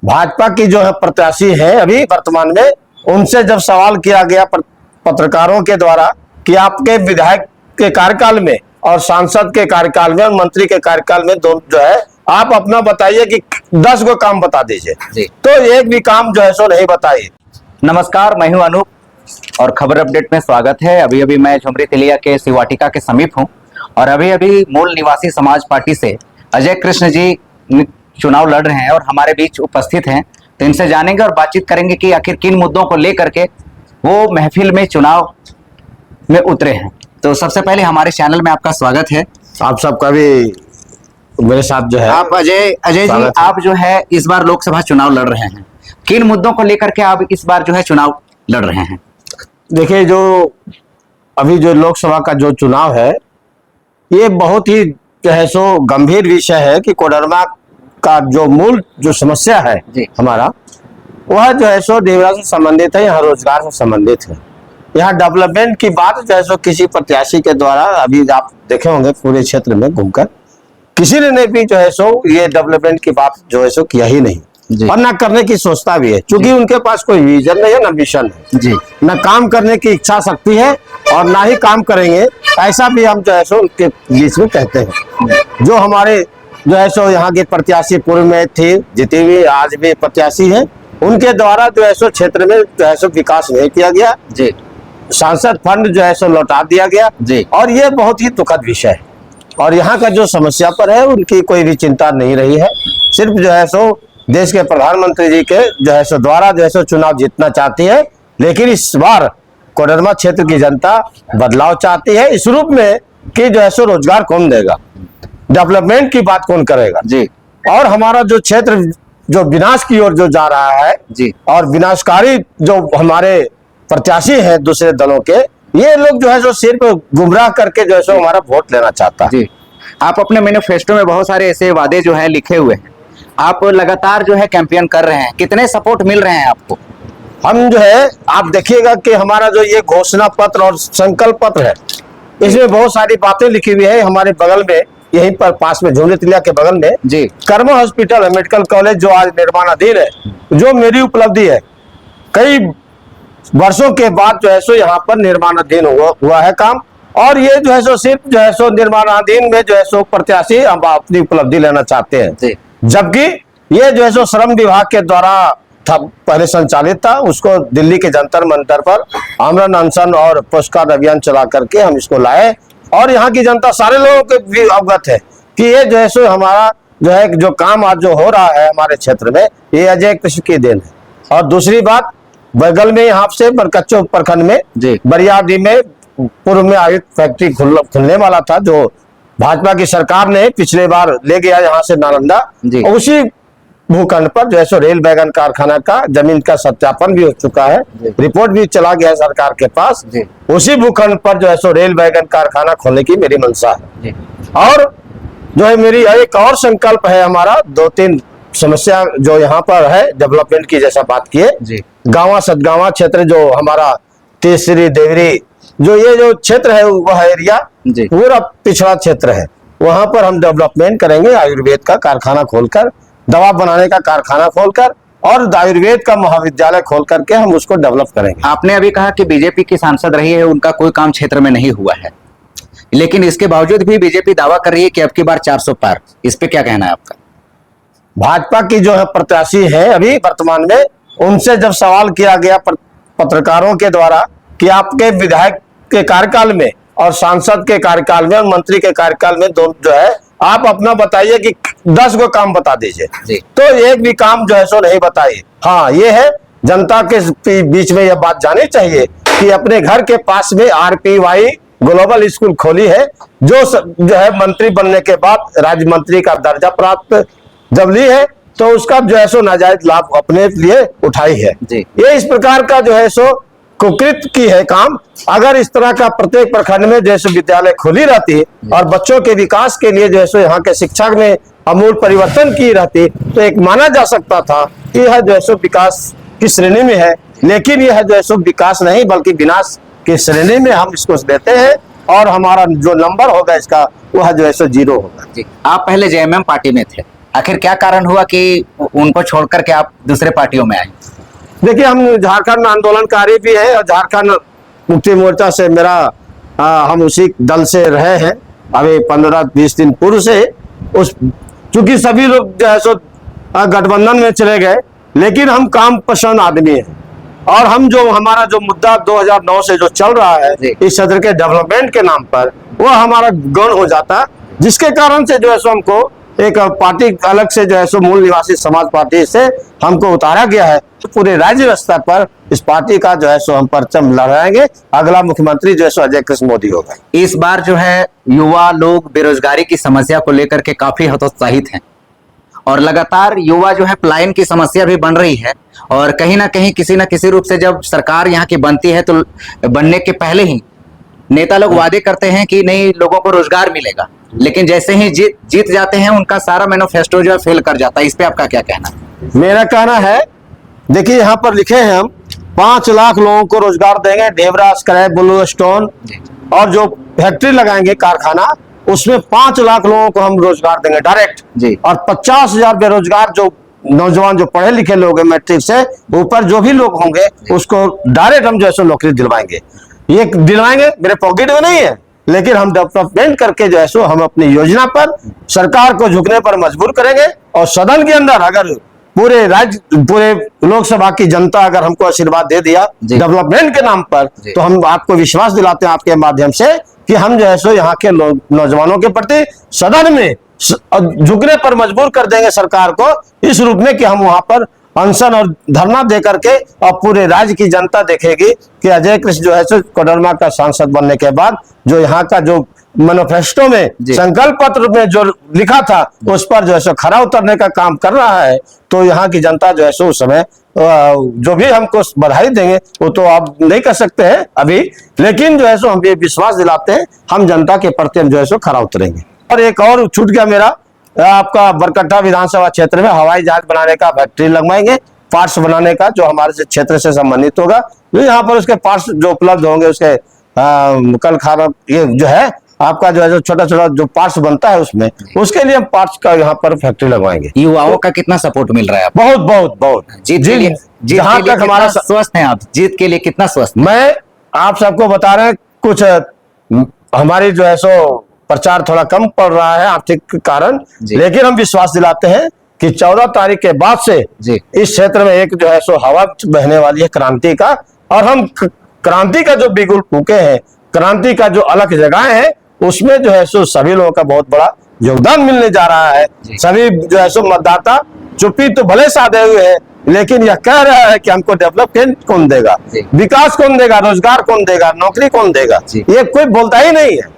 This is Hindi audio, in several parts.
भाजपा की जो है प्रत्याशी है अभी वर्तमान में, उनसे जब सवाल किया गया पत्रकारों के द्वारा कि आपके विधायक के कार्यकाल में और सांसद के कार्यकाल में और मंत्री के कार्यकाल में दोनों जो है आप अपना बताइए कि 10 गो काम बता दीजिए, तो एक भी काम जो है सो नहीं बताइए। नमस्कार, मैं हूं अनूप और खबर अपडेट में स्वागत है। अभी अभी मैं झुमरी तिलिया के शिवाटिका के समीप हूं और अभी अभी मूल निवासी समाज पार्टी से अजय कृष्ण जी चुनाव लड़ रहे हैं और हमारे बीच उपस्थित हैं। तो इनसे जानेंगे और बातचीत करेंगे कि आखिर किन मुद्दों को लेकर के वो महफिल में चुनाव में उतरे हैं। तो सबसे पहले हमारे चैनल में आपका स्वागत है। आप सबका भी मेरे साथ जो है आप अजय जी, आप जो है इस बार लोकसभा चुनाव लड़ रहे हैं, किन मुद्दों को लेकर के आप इस बार जो है चुनाव लड़ रहे हैं? देखिए, जो अभी जो लोकसभा का जो चुनाव है ये बहुत ही जो है सो गंभीर विषय है कि कोडरमा का जो मूल जो समस्या है हमारा, वह जो है सो देवरा से संबंधित है, यहाँ रोजगार से संबंधित है। यहाँ डेवलपमेंट की बात जो है सो किसी प्रत्याशी के द्वारा अभी आप देखे होंगे पूरे क्षेत्र में घूमकर किसी ने भी जो है सो ये डेवलपमेंट की बात जो है सो किया ही नहीं और ना करने की सोचता भी है, क्योंकि उनके पास कोई विजन नहीं है, ना मिशन है जी, ना काम करने की इच्छा शक्ति है और ना ही काम करेंगे, ऐसा भी हम जो है सो उनके बीच में कहते हैं। जो हमारे जो है सो यहाँ के प्रत्याशी पूर्व में थी, जीती हुई आज भी प्रत्याशी है, उनके द्वारा जो है सो क्षेत्र में जो है सो विकास नहीं किया गया जी, सांसद फंड जो है सो लौटा दिया गया जी, और ये बहुत ही दुखद विषय है। और यहाँ का जो समस्या पर है उनकी कोई भी चिंता नहीं रही है, सिर्फ जो है सो देश के प्रधानमंत्री जी के जो है सो द्वारा जो है सो चुनाव जीतना चाहती है, लेकिन इस बार कोडरमा क्षेत्र की जनता बदलाव चाहती है इस रूप में कि जो है सो रोजगार कौन देगा, डेवलपमेंट की बात कौन करेगा जी, और हमारा जो क्षेत्र जो विनाश की ओर जो जा रहा है जी, और विनाशकारी जो हमारे प्रत्याशी हैं दूसरे दलों के, ये लोग जो है सो सिर्फ गुमराह करके जो है सो हमारा वोट लेना चाहता है जी। आप अपने मैनिफेस्टो में बहुत सारे ऐसे वादे जो है लिखे हुए हैं, आप लगातार जो है कैंपेन कर रहे हैं, कितने सपोर्ट मिल रहे हैं आपको? हम जो है आप देखिएगा कि हमारा जो ये घोषणा पत्र और संकल्प पत्र है, इसमें बहुत सारी बातें लिखी हुई है। हमारे बगल में यहीं पर पास में झुमरी तिलिया के बगल में जी कर्मा हॉस्पिटल है, मेडिकल कॉलेज जो आज निर्माणाधीन है, जो मेरी उपलब्धि है, कई वर्षों के बाद जो है सो यहाँ पर निर्माणाधीन हुआ है काम, और ये जो है सो सिर्फ जो है सो निर्माणाधीन में जो है सो प्रत्याशी हम अपनी उपलब्धि लेना चाहते हैं, जबकि ये जो है सो श्रम विभाग के द्वारा था, पहले संचालित था, उसको दिल्ली के जंतर मंतर पर आमरण अनशन और पोस्टकार्ड अभियान चला करके हम इसको लाए, और यहाँ की जनता सारे लोगों के भी अवगत है कि ये जो है सो हमारा जो है जो काम आज जो हो रहा है हमारे क्षेत्र में, ये अजय कृष्ण की देन है। और दूसरी बात, बगल में यहाँ से बरकच्चो प्रखंड में बरियाडी में पूर्व में आयुक्त फैक्ट्री खुलने वाला था, जो भाजपा की सरकार ने पिछले बार ले गया यहाँ से नालंदा, उसी भूखंड पर जो है सो रेल वैगन कारखाना का जमीन का सत्यापन भी हो चुका है, रिपोर्ट भी चला गया है सरकार के पास। उसी भूखंड पर जो है सो रेल वैगन कारखाना खोलने की मेरी मंशा है। और जो है मेरी एक और संकल्प है, हमारा 2-3 समस्या जो यहाँ पर है डेवलपमेंट की, जैसा बात किए, गांवा सदगांवा क्षेत्र जो हमारा तीसरी देवरी जो ये जो क्षेत्र है वह एरिया पूरा पिछड़ा क्षेत्र है, वहां पर हम डेवलपमेंट करेंगे, आयुर्वेद का कारखाना खोलकर, दवा बनाने का कारखाना खोलकर और आयुर्वेद का महाविद्यालय खोल करके हम उसको डेवलप करेंगे। आपने अभी कहा कि बीजेपी की सांसद रही है, उनका कोई काम क्षेत्र में नहीं हुआ है, लेकिन इसके बावजूद भी बीजेपी दावा कर रही है कि अब की बार 400 पार, इस पे क्या कहना है आपका? भाजपा की जो है प्रत्याशी है अभी वर्तमान में, उनसे जब सवाल किया गया पत्रकारों के द्वारा कि आपके विधायक के कार्यकाल में और सांसद के कार्यकाल में और मंत्री के कार्यकाल में दोनों जो है आप अपना बताइए कि 10 गो काम बता दीजिए, तो एक भी काम जो है सो नहीं बताइए। हाँ, ये है जनता के बीच में यह बात जानी चाहिए कि अपने घर के पास में RPY ग्लोबल स्कूल खोली है, जो है मंत्री बनने के बाद राज्य मंत्री का दर्जा प्राप्त जब ली है, तो उसका जो है सो नाजायज लाभ अपने लिए उठाई है। ये इस प्रकार का जो है सो कुकृत की है काम। अगर इस तरह का प्रत्येक प्रखंड में जैसे विद्यालय खुली रहती और बच्चों के विकास के लिए जो है सो यहाँ के शिक्षा में अमूल परिवर्तन की रहती, तो एक माना जा सकता था कि यह जो है सो विकास की श्रेणी में है, लेकिन यह जो है सो विकास नहीं बल्कि विनाश की श्रेणी में हम इसको देते हैं, और हमारा जो नंबर होगा इसका वह जो है सो 0 होगा। आप पहले JMM पार्टी में थे, आखिर क्या कारण हुआ कि उनको छोड़ करके आप दूसरे पार्टियों में आए? देखिए, हम झारखंड आंदोलनकारी भी है और झारखंड मुक्ति मोर्चा से हम उसी दल से रहे हैं अभी 15-20 दिन पूर्व से। उस चूंकि सभी लोग जो है सो गठबंधन में चले गए, लेकिन हम काम पसंद आदमी हैं और हम जो हमारा जो मुद्दा 2009 से जो चल रहा है इस क्षेत्र के डेवलपमेंट के नाम पर, वो हमारा गौण हो जाता, जिसके कारण से जो है सो हमको एक पार्टी अलग से जो है सो मूल निवासी समाज पार्टी से हमको उतारा गया है। तो पूरे राज्य स्तर पर इस पार्टी का जो है सो हम परचम लहराएंगे। अगला मुख्यमंत्री जो है सो अजय कृष्ण मोदी होगा। इस बार जो है युवा लोग बेरोजगारी की समस्या को लेकर के काफी हतोत्साहित हैं और लगातार युवा जो है पलायन की समस्या भी बन रही है और कहीं ना कहीं किसी न किसी रूप से जब सरकार यहाँ की बनती है तो बनने के पहले ही नेता लोग वादे करते हैं कि नहीं लोगों को रोजगार मिलेगा, लेकिन जैसे ही जीत जाते हैं उनका सारा मैनिफेस्टो जो है फेल कर जाता है। इस पे आपका क्या कहना? मेरा कहना है, देखिए यहाँ पर लिखे हैं हम 5 लाख लोगों को रोजगार देंगे, ढेबरा, स्क्रैप, ब्लू स्टोन और जो फैक्ट्री लगाएंगे कारखाना, उसमें 5 लाख लोगों को हम रोजगार देंगे डायरेक्ट जी। और 50,000 बेरोजगार जो नौजवान जो पढ़े लिखे लोग हैं मैट्रिक से ऊपर जो भी लोग होंगे उसको डायरेक्ट हम जो है नौकरी दिलवाएंगे। ये दिलवाएंगे, मेरे पॉकेट में नहीं है, लेकिन हम डेवलपमेंट करके जो है सो हम अपनी योजना पर सरकार को झुकने पर मजबूर करेंगे। और सदन के अंदर अगर पूरे लोकसभा की जनता अगर हमको आशीर्वाद दे दिया डेवलपमेंट के नाम पर, तो हम आपको विश्वास दिलाते हैं आपके माध्यम से कि हम जो है सो यहाँ के नौजवानों के प्रति सदन में झुकने पर मजबूर कर देंगे सरकार को, इस रूप में कि हम वहां पर अनशन और धरना दे करके और पूरे राज्य की जनता देखेगी कि अजय कृष्ण जो है सो कोडरमा का सांसद बनने के बाद जो यहाँ का जो मैनिफेस्टो में संकल्प पत्र में जो लिखा था उस पर जो है सो खरा उतरने का काम कर रहा है। तो यहाँ की जनता जो है सो उस समय जो भी हमको बधाई देंगे वो तो आप नहीं कर सकते हैं अभी, लेकिन जो है सो हम ये विश्वास दिलाते हैं हम जनता के प्रति हम जो है सो खरा उतरेंगे। और एक और छूट गया मेरा, आपका बरकट्टा विधानसभा क्षेत्र में हवाई जहाज बनाने का फैक्ट्री लगवाएंगे, पार्ट्स बनाने का जो हमारे क्षेत्र से संबंधित होगा। तो यहाँ पर उसके पार्ट्स जो उपलब्ध होंगे उसके कल खाना ये जो है आपका जो है छोटा छोटा जो पार्ट्स बनता है उसमें, उसके लिए हम पार्ट्स का यहाँ पर आप लगवाएंगे। युवाओं का कितना सपोर्ट मिल रहा है? बहुत बहुत बहुत। जहाँ तक हमारा स्वस्थ है, आप जीत के लिए कितना स्वस्थ? मैं आप सबको बता रहे हैं, कुछ हमारी जो है सो प्रचार थोड़ा कम पड़ रहा है आर्थिक कारण, लेकिन हम विश्वास दिलाते हैं कि 14 तारीख के बाद से इस क्षेत्र में एक जो है सो हवा बहने वाली है क्रांति का, और हम क्रांति का जो बिगुल फूके हैं, क्रांति का जो अलग जगह है, उसमें जो है सो सभी लोगों का बहुत बड़ा योगदान मिलने जा रहा है। सभी जो है सो मतदाता चुप्पी तो भले साधे हुए हैं, लेकिन यह कह रहा है कि हमको डेवलपमेंट कौन देगा, विकास कौन देगा, रोजगार कौन देगा, नौकरी कौन देगा, ये कोई बोलता ही नहीं है।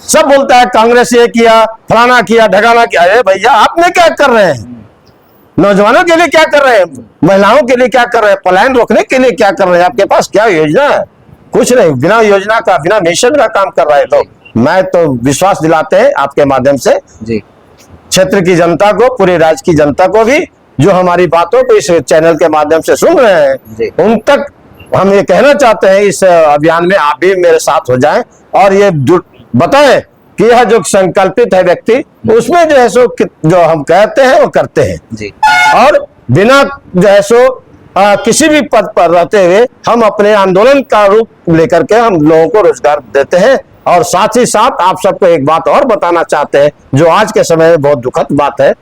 सब बोलता है कांग्रेस ये किया, फलाना किया, ढगाना किया। अरे भैया, आपने क्या कर रहे हैं? नौजवानों के लिए क्या कर रहे हैं? महिलाओं के लिए क्या कर रहे हैं? पलायन रोकने के लिए क्या कर रहे हैं? आपके पास क्या योजना है? कुछ नहीं। बिना योजना का, बिना मिशन का काम कर रहे हैं लोग। मैं तो विश्वास दिलाते हैं आपके माध्यम से क्षेत्र की जनता को, पूरे राज्य की जनता को भी, जो हमारी बातों को इस चैनल के माध्यम से सुन रहे हैं, उन तक हम ये कहना चाहते हैं इस अभियान में आप भी मेरे साथ हो जाएं और ये बताएं कि यह जो संकल्पित है व्यक्ति, उसमें जो है सो जो हम कहते हैं वो करते हैं और बिना जो है सो किसी भी पद पर रहते हुए हम अपने आंदोलन का रूप लेकर के हम लोगों को रोजगार देते हैं। और साथ ही साथ आप सबको एक बात और बताना चाहते हैं जो आज के समय में बहुत दुखद बात है।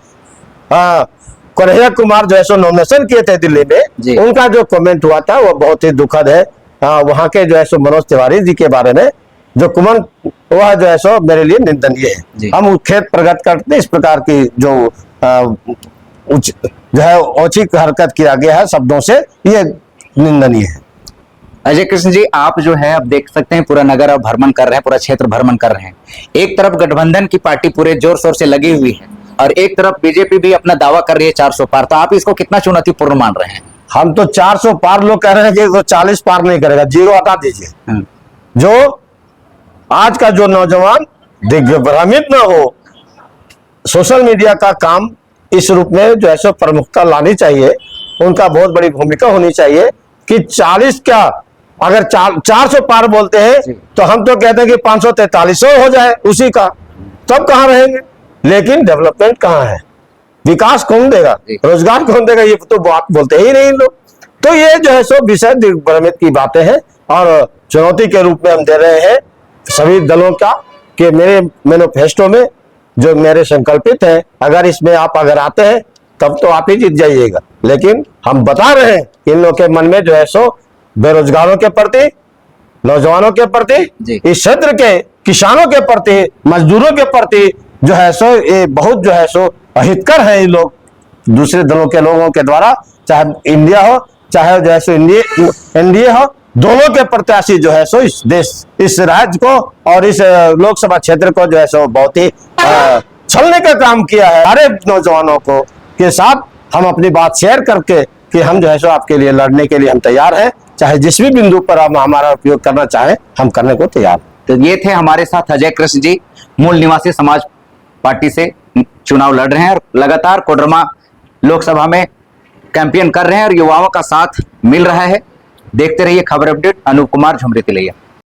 कन्हैया कुमार जो है सो नॉमिनेशन किए थे दिल्ली में, उनका जो कमेंट हुआ था वो बहुत ही दुखद है। वहां के जो है सो मनोज तिवारी जी के बारे में जो कमेंट वह जो है सो मेरे लिए निंदनीय है। हम खेत प्रगट करते इस प्रकार की जो है औचिक हरकत किया गया है शब्दों से, ये निंदनीय है। अजय कृष्ण जी, आप जो है अब देख सकते हैं पूरा नगर अब भ्रमण कर रहे हैं, पूरा क्षेत्र भ्रमण कर रहे हैं। एक तरफ गठबंधन की पार्टी पूरे जोर शोर से लगी हुई है और एक तरफ बीजेपी भी अपना दावा कर रही है 400 पार। तो आप इसको कितना चुनौतीपूर्ण मान रहे हैं? हम तो 400 पार लोग कह रहे हैं कि तो 40 पार नहीं करेगा, 0 हटा दीजिए। जो आज का जो नौजवान दिग्भ्रमित न हो, सोशल मीडिया का काम इस रूप में जो है सो प्रमुखता लानी चाहिए, उनका बहुत बड़ी भूमिका होनी चाहिए कि 40 क्या, अगर 400 पार बोलते हैं तो हम तो कहते हैं कि 543 हो जाए उसी का, तब कहां रहेंगे? लेकिन डेवलपमेंट कहां है? विकास कौन देगा, रोजगार कौन देगा, ये तो बात बोलते ही नहीं लोग। तो ये जो है सो विषय दिग्भ्रमित की बातें हैं और चुनौती के रूप में हम दे रहे हैं सभी दलों का कि मेरे मैनिफेस्टो में जो मेरे संकल्पित है, अगर इसमें आप अगर आते हैं तब तो आप ही जीत जाइएगा। लेकिन हम बता रहे हैं इन लोगों के मन में जो है सो बेरोजगारों के प्रति, नौजवानों के प्रति, इस क्षेत्र के किसानों के प्रति, मजदूरों के प्रति जो है सो ये बहुत जो है सो अहितकर है ये लोग दूसरे दलों के लोगों के द्वारा, चाहे इंडिया हो चाहे जो है सो एनडीए हो, दोनों के प्रत्याशी जो है सो इस देश, इस राज्य को और इस लोकसभा क्षेत्र को जो है सो बहुत ही छलने का काम किया है। हमारे नौजवानों को के साथ हम अपनी बात शेयर करके कि हम जो है सो आपके लिए लड़ने के लिए हम तैयार हैं, चाहे जिस भी बिंदु पर आप हमारा उपयोग करना चाहें हम करने को तैयार। तो ये थे हमारे साथ अजय कृष्ण जी, मूल निवासी समाज पार्टी से चुनाव लड़ रहे हैं और लगातार कोडरमा लोकसभा में कैंपेन कर रहे हैं और युवाओं का साथ मिल रहा है। देखते रहिए खबर अपडेट। अनूप कुमार, झुमरी तिलैया।